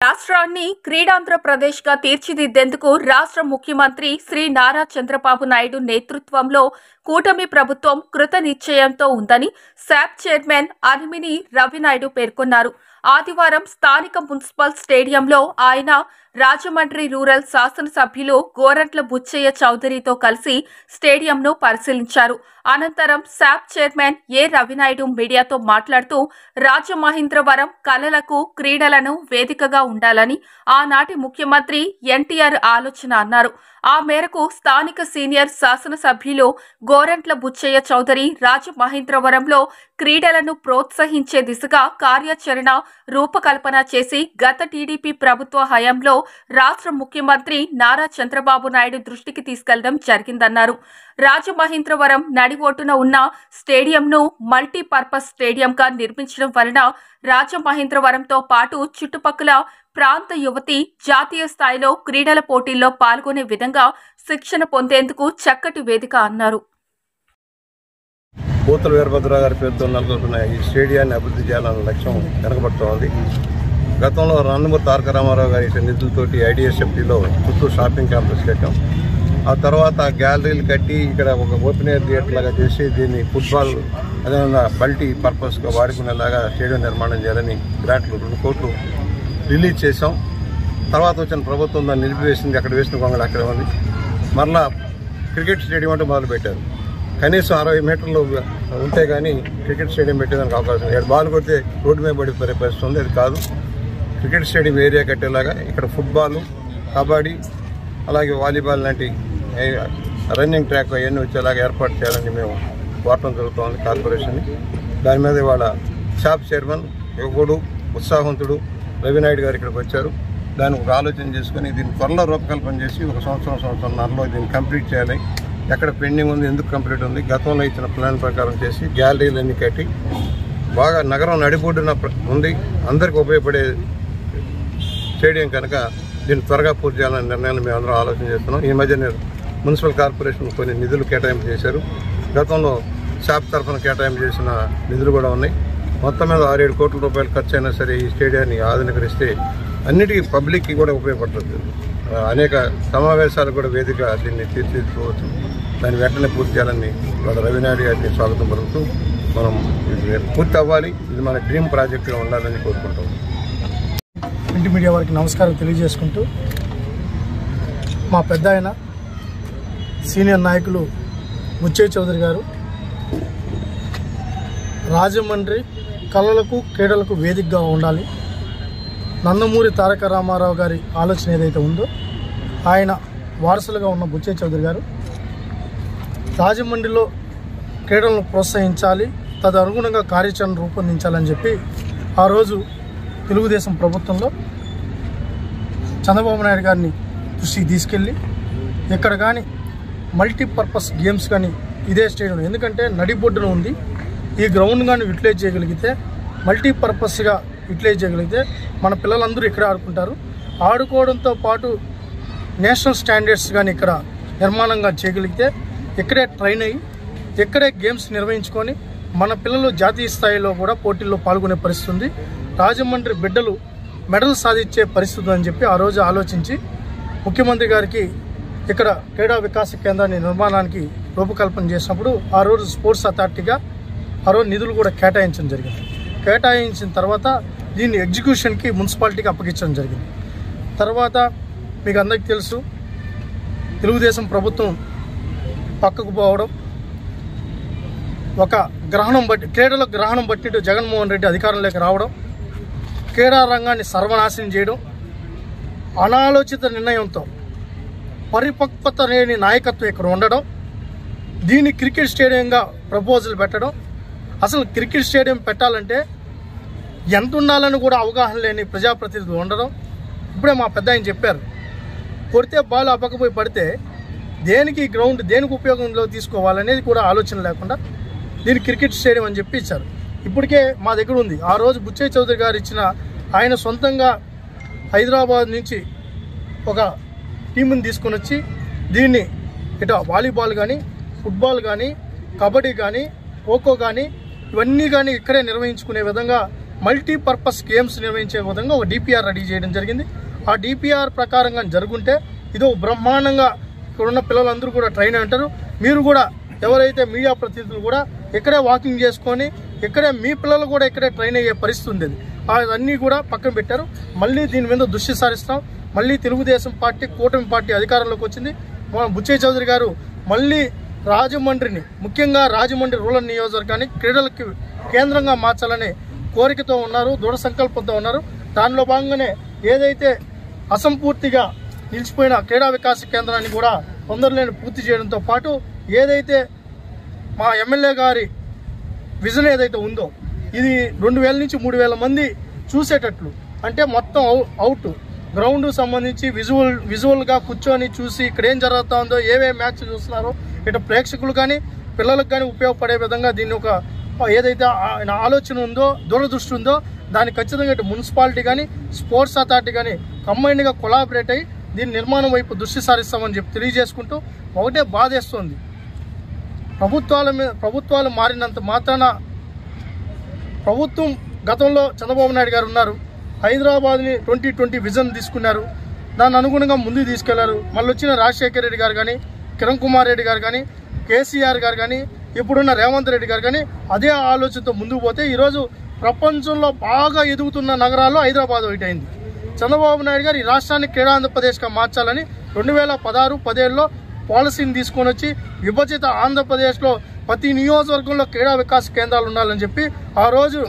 రాష్ట్రాన్ని క్రీడాంధ్రప్రదేశ్ గా తీర్చిదిద్దేందుకు రాష్ట్ర ముఖ్యమంత్రి శ్రీ నారా చంద్రబాబు నాయుడు నేతృత్వంలో కూటమి ప్రభుత్వం కృత నిశ్చయంతో ఉందని శాప్ చైర్మన్ అనిమిని రవినాయుడు పేర్కొన్నారు. ఆదివారం స్థానిక మున్సిపల్ స్టేడియంలో ఆయన రాజమండ్రి రూరల్ శాసనసభ్యులు గోరంట్ల బుచ్చయ్య చౌదరితో కలిసి స్టేడియంను పరిశీలించారు. అనంతరం శాప్ చైర్మన్ ఏ రవినాయుడు మీడియాతో మాట్లాడుతూ రాజమహేంద్రవరం కళలకు క్రీడలను వేదికగా ఉండాలని ఆనాటి ముఖ్యమంత్రి ఎన్టీఆర్ ఆలోచన అన్నారు. ఆ మేరకు స్థానిక సీనియర్ శాసనసభ్యులు గోరంట్ల బుచ్చయ్య చౌదరి రాజమహేంద్రవరంలో క్రీడలను ప్రోత్సహించే దిశగా కార్యాచరణ రూపకల్పన చేసి గత టీడీపీ ప్రభుత్వ హయాంలో రాష్ట్ర ముఖ్యమంత్రి నారా చంద్రబాబు నాయుడు దృష్టికి తీసుకెళ్లడం జరిగిందన్నారు. రాజమహేంద్రవరం నడిఒడ్డున ఉన్న స్టేడియంను మల్టీపర్పస్ స్టేడియంగా నిర్మించడం వలన రాజమహేంద్రవరంతో పాటు చుట్టుపక్కల ప్రాంత యువతి జాతీయ స్థాయిలో క్రీడల పోటీల్లో పాల్గొనే విధంగా శిక్షణ పొందేందుకు చక్కటి వేదిక అన్నారు. పోతుల వీరభద్రరావు గారి పేరుతో నెలకొల్పిన ఈ స్టేడియాన్ని అభివృద్ధి చేయాలన్న లక్ష్యం వెనకబడుతోంది. గతంలో నందమూరి తారక రామారావు గారి నిధులతోటి ఐడిఎస్ఎఫ్టీలో చుట్టూ షాపింగ్ కాంప్లెక్స్ కట్టాం. ఆ తర్వాత గ్యాలరీలు కట్టి ఇక్కడ ఒక ఓపెన్ ఎయిర్ థియేటర్ లాగా చేసి దీన్ని ఫుట్బాల్ అదేవిధంగా మల్టీ పర్పస్గా వాడుకునేలాగా స్టేడియం నిర్మాణం చేయాలని గ్రాంట్లు 2 కోట్లు రిలీజ్ చేసాం. తర్వాత వచ్చిన ప్రభుత్వం దాన్ని నిలిపివేసింది. అక్కడ వేసిన కొంగలు అక్కడే ఉంది. మరలా క్రికెట్ స్టేడియం అంటే మొదలుపెట్టారు. కనీసం 60 మీటర్లు ఉంటే కానీ క్రికెట్ స్టేడియం పెట్టేదానికి అవకాశం లేదు. బాల్ కొడితే రోడ్డు మీద పడిపోయే పరిస్థితి ఉంది. అది కాదు, క్రికెట్ స్టేడియం ఏరియా కట్టేలాగా ఇక్కడ ఫుట్బాల్, కబడ్డీ, అలాగే వాలీబాల్ లాంటి రన్నింగ్ ట్రాక్ అవన్నీ వచ్చేలాగా ఏర్పాటు చేయాలని మేము కోరటం జరుగుతుంది కార్పొరేషన్ని. దాని మీద ఇవాళ షాప్ చైర్మన్ యువకుడు ఉత్సాహవంతుడు రవినాయుడు గారు ఇక్కడికి వచ్చారు. దాన్ని ఒక ఆలోచన చేసుకుని దీన్ని త్వరలో రూపకల్పన చేసి ఒక సంవత్సరంన్నరలో దీన్ని కంప్లీట్ చేయాలి. ఎక్కడ పెండింగ్ ఉంది, ఎందుకు కంప్లీట్ ఉంది, గతంలో ఇచ్చిన ప్లాన్ ప్రకారం చేసి గ్యాలరీలన్నీ కట్టి బాగా నగరం నడిబొడ్డున ఉంది, అందరికీ ఉపయోగపడే స్టేడియం కనుక దీన్ని త్వరగా పూర్తి చేయాలనే నిర్ణయాన్ని మేము అందరం ఆలోచన చేస్తున్నాం. ఈ మధ్య మున్సిపల్ కార్పొరేషన్ కొన్ని నిధులు కేటాయింపు చేశారు. గతంలో షాప్ తరఫున కేటాయింపు చేసిన నిధులు కూడా ఉన్నాయి. మొత్తం మీద 6-7 కోట్ల రూపాయలు ఖర్చు అయినా సరే ఈ స్టేడియాన్ని ఆధునీకరిస్తే అన్నిటికీ పబ్లిక్కి కూడా ఉపయోగపడుతుంది. అనేక సమావేశాలు కూడా వేదిక దీన్ని తీర్చిదిద్దుకోవచ్చు. దాన్ని వెంటనే పూర్తి చేయాలని వాళ్ళ రవినాయుడు గారిని స్వాగతం పలుకుతూ మనం పూర్తి అవ్వాలి. ఇది మన డ్రీమ్ ప్రాజెక్టుగా ఉండాలని కోరుకుంటాం. ప్రింట్ మీడియా వారికి నమస్కారం తెలియజేసుకుంటూ, మా పెద్ద ఆయన సీనియర్ నాయకులు ముచ్చయ్య చౌదరి గారు రాజమండ్రి కళలకు క్రీడలకు వేదికగా ఉండాలి. నందమూరి తారక రామారావు గారి ఆలోచన ఏదైతే ఉందో ఆయన వారసులుగా ఉన్న ముచ్చయ్య చౌదరి గారు రాజమండ్రిలో క్రీడలను ప్రోత్సహించాలి, తదనుగుణంగా కార్యాచరణ రూపొందించాలని చెప్పి ఆ రోజు తెలుగుదేశం ప్రభుత్వంలో చంద్రబాబు నాయుడు గారిని దృష్టికి తీసుకెళ్ళి ఇక్కడ కానీ మల్టీపర్పస్ గేమ్స్ కానీ ఇదే స్టేడియం, ఎందుకంటే నడిబొడ్డున ఉంది, ఈ గ్రౌండ్ కానీ యూటిలైజ్ చేయగలిగితే మల్టీపర్పస్గా యూటిలైజ్ చేయగలిగితే మన పిల్లలందరూ ఇక్కడే ఆడుకుంటారు. ఆడుకోవడంతో పాటు నేషనల్ స్టాండర్డ్స్ కానీ ఇక్కడ నిర్మాణంగా చేయగలిగితే ఇక్కడే ట్రైన్ అయ్యి ఇక్కడే గేమ్స్ నిర్వహించుకొని మన పిల్లలు జాతీయ స్థాయిలో కూడా పోటీల్లో పాల్గొనే పరిస్థితి ఉంది. రాజమండ్రి బిడ్డలు మెడల్ సాధించే పరిస్థితి అని చెప్పి ఆ రోజు ఆలోచించి ముఖ్యమంత్రి గారికి ఇక్కడ క్రీడా వికాస కేంద్రాన్ని నిర్మాణానికి రూపకల్పన చేసినప్పుడు ఆ రోజు స్పోర్ట్స్ అథారిటీగా ఆ రోజు నిధులు కూడా కేటాయించడం జరిగింది. కేటాయించిన తర్వాత దీన్ని ఎగ్జిక్యూషన్కి మున్సిపాలిటీకి అప్పగించడం జరిగింది. తర్వాత మీకు అందరికీ తెలుసు, తెలుగుదేశం ప్రభుత్వం పక్కకు పోవడం, ఒక గ్రహణం బట్టి క్రీడలకు గ్రహణం బట్టి జగన్మోహన్ రెడ్డి అధికారంలోకి రావడం, క్రీడా రంగాన్ని సర్వనాశనం చేయడం, అనాలోచిత నిర్ణయంతో పరిపక్వత లేని నాయకత్వం ఇక్కడ ఉండడం, దీన్ని క్రికెట్ స్టేడియంగా ప్రపోజల్ పెట్టడం. అసలు క్రికెట్ స్టేడియం పెట్టాలంటే ఎంత ఉండాలని కూడా అవగాహన లేని ప్రజాప్రతినిధులు ఉండడం. ఇప్పుడే మా పెద్ద ఆయన చెప్పారు, కొడితే బాల్ అప్పకపోయి పడితే దేనికి గ్రౌండ్ దేనికి ఉపయోగంలో తీసుకోవాలనేది కూడా ఆలోచన లేకుండా దీన్ని క్రికెట్ స్టేడియం అని చెప్పి ఇచ్చారు. ఇప్పటికే మా దగ్గర ఉంది. ఆ రోజు ముచ్చయ్య చౌదరి గారు ఇచ్చిన, ఆయన సొంతంగా హైదరాబాద్ నుంచి ఒక టీంని తీసుకొని వచ్చి దీన్ని ఇటు వాలీబాల్ కానీ, ఫుట్బాల్ కానీ, కబడ్డీ కానీ, ఖోఖో కానీ ఇవన్నీ కానీ ఇక్కడే నిర్వహించుకునే విధంగా మల్టీపర్పస్ గేమ్స్ నిర్వహించే విధంగా ఒక డిపిఆర్ రెడీ చేయడం జరిగింది. ఆ డిపిఆర్ ప్రకారంగా జరుగుంటే ఇదో బ్రహ్మాండంగా ఇక్కడ ఉన్న పిల్లలందరూ కూడా ట్రైన్ అంటారు. మీరు కూడా ఎవరైతే మీడియా ప్రతినిధులు కూడా ఇక్కడే వాకింగ్ చేసుకొని ఇక్కడే మీ పిల్లలు కూడా ఇక్కడే ట్రైన్ అయ్యే పరిస్థితి ఉండేది. అవన్నీ కూడా పక్కన పెట్టారు. మళ్ళీ దీని మీద దృష్టి సారిస్తాం. మళ్ళీ తెలుగుదేశం పార్టీ కూటమి పార్టీ అధికారంలోకి వచ్చింది. మన ముచ్చయ్య చౌదరి గారు మళ్ళీ రాజమండ్రిని, ముఖ్యంగా రాజమండ్రి రూరల్ నియోజకవర్గాన్ని క్రీడలకి కేంద్రంగా మార్చాలనే కోరికతో ఉన్నారు, దృఢ సంకల్పంతో ఉన్నారు. దానిలో భాగంగానే ఏదైతే అసంపూర్తిగా నిలిచిపోయిన క్రీడా వికాస కేంద్రాన్ని కూడా తొందరలోనే పూర్తి చేయడంతో పాటు ఏదైతే మా ఎమ్మెల్యే గారి విజన్ ఏదైతే ఉందో ఇది 2000 నుంచి 3000 మంది చూసేటట్లు, అంటే మొత్తం అవుట్ గ్రౌండ్ సంబంధించి విజువల్గా కూర్చొని చూసి ఇక్కడ ఏం జరుగుతూ ఉందో, ఏమేమి మ్యాచ్ చూస్తున్నారో ఇటు ప్రేక్షకులు కానీ పిల్లలకు కానీ ఉపయోగపడే విధంగా దీన్ని ఒక ఏదైతే ఆలోచన ఉందో, దూరదృష్టి ఉందో దాన్ని ఖచ్చితంగా ఇటు మున్సిపాలిటీ కానీ స్పోర్ట్స్ అథారిటీ కానీ కంబైన్డ్గా కొలాబరేట్ అయ్యి దీని నిర్మాణం వైపు దృష్టి సారిస్తామని చెప్పి తెలియజేసుకుంటూ, ఒకటే బాధేస్తుంది, ప్రభుత్వాలు మారినంత మాత్రాన ప్రభుత్వం గతంలో చంద్రబాబు నాయుడు గారు ఉన్నారు, హైదరాబాద్ని 2020 విజన్ తీసుకున్నారు, దాని అనుగుణంగా ముందుకు తీసుకెళ్లారు. మళ్ళీ వచ్చిన రాజశేఖర రెడ్డి గారు కానీ, కిరణ్ కుమార్ రెడ్డి గారు కానీ, కేసీఆర్ గారు కానీ, ఇప్పుడున్న రేవంత్ రెడ్డి గారు కానీ అదే ఆలోచనతో ముందుకు పోతే ఈరోజు ప్రపంచంలో బాగా ఎదుగుతున్న నగరాల్లో హైదరాబాద్ ఒకటి అయింది. చంద్రబాబు నాయుడు గారు ఈ రాష్ట్రాన్ని క్రీడాంధ్రప్రదేశ్గా మార్చాలని 2016-17లో పాలసీని తీసుకొని వచ్చి విభజిత ఆంధ్రప్రదేశ్లో ప్రతి నియోజకవర్గంలో క్రీడా వికాస కేంద్రాలు ఉండాలని చెప్పి ఆ రోజు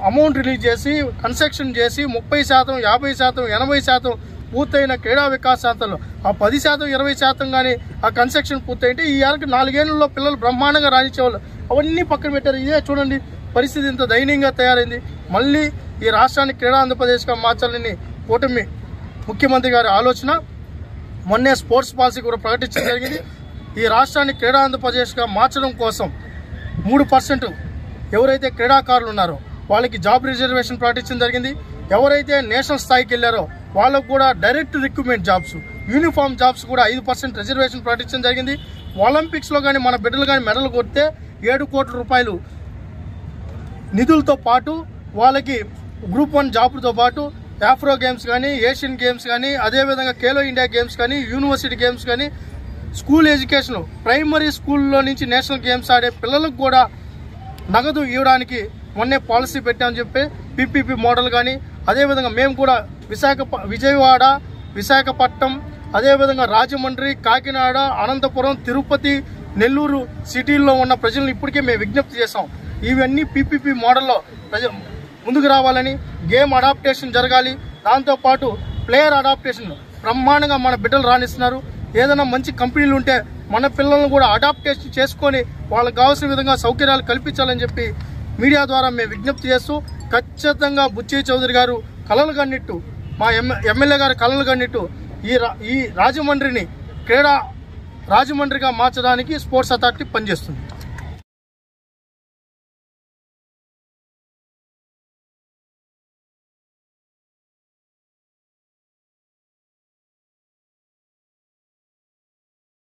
అమౌంట్ రిలీజ్ చేసి కన్స్ట్రక్షన్ చేసి 30%, 50%, 80% పూర్తయిన క్రీడా వికాస శాతంలో ఆ 10%, 20% కానీ ఆ కన్స్ట్రక్షన్ పూర్తయింటే ఈ ఏళ్ళకి 4 ఏళ్లలో పిల్లలు బ్రహ్మాండంగా రాణించేవాళ్ళు. అవన్నీ పక్కన పెట్టారు. ఇదే చూడండి పరిస్థితి ఇంత దయనీయంగా తయారైంది. మళ్ళీ ఈ రాష్ట్రాన్ని క్రీడా ఆంధ్రప్రదేశ్గా మార్చాలని కూటమి ముఖ్యమంత్రి గారి ఆలోచన. మొన్నే స్పోర్ట్స్ పాలసీ కూడా ప్రకటించడం జరిగింది. ఈ రాష్ట్రాన్ని క్రీడా ఆంధ్రప్రదేశ్గా మార్చడం కోసం 3% ఎవరైతే క్రీడాకారులు ఉన్నారో వాళ్ళకి జాబ్ రిజర్వేషన్ ప్రకటించడం జరిగింది. ఎవరైతే నేషనల్ స్థాయికి వెళ్ళారో వాళ్ళకు కూడా direct recruitment jobs, uniform jobs కూడా 5% రిజర్వేషన్ ప్రకటించడం జరిగింది. ఒలింపిక్స్లో కానీ మన బిడ్డలు కానీ మెడల్ కొడితే 7 కోట్ల రూపాయలు నిధులతో పాటు వాళ్ళకి గ్రూప్ 1 జాబ్లతో పాటు ఆఫ్రో గేమ్స్ కానీ, ఏషియన్ గేమ్స్ కానీ, అదేవిధంగా ఖేలో ఇండియా గేమ్స్ కానీ, యూనివర్సిటీ గేమ్స్ కానీ, స్కూల్ ఎడ్యుకేషన్ ప్రైమరీ స్కూల్లో నుంచి నేషనల్ గేమ్స్ ఆడే పిల్లలకు కూడా నగదు ఇవ్వడానికి మొన్నే పాలసీ పెట్టామని చెప్పి పీపీపీ మోడల్ కానీ, అదేవిధంగా మేము కూడా విజయవాడ, విశాఖపట్నం, అదేవిధంగా రాజమండ్రి, కాకినాడ, అనంతపురం, తిరుపతి, నెల్లూరు సిటీల్లో ఉన్న ప్రజలను ఇప్పటికే మేము విజ్ఞప్తి చేసాం. ఇవన్నీ పీపీపీ మోడల్లో ముందుకు రావాలని, గేమ్ అడాప్టేషన్ జరగాలి. దాంతోపాటు ప్లేయర్ అడాప్టేషన్ బ్రహ్మాండంగా మన బిడ్డలు రాణిస్తున్నారు. ఏదైనా మంచి కంపెనీలు ఉంటే మన పిల్లలను కూడా అడాప్టేషన్ చేసుకొని వాళ్ళకి కావాల్సిన విధంగా సౌకర్యాలు కల్పించాలని చెప్పి మీడియా ద్వారా మేము విజ్ఞప్తి చేస్తూ, ఖచ్చితంగా బుచ్చయ్య చౌదరి గారు కలలు కన్నట్టు, మా ఎమ్మెల్యే గారు కలలు కన్నట్టు ఈ రాజమండ్రిని క్రీడా రాజమండ్రిగా మార్చడానికి స్పోర్ట్స్ అథారిటీ పనిచేస్తుంది.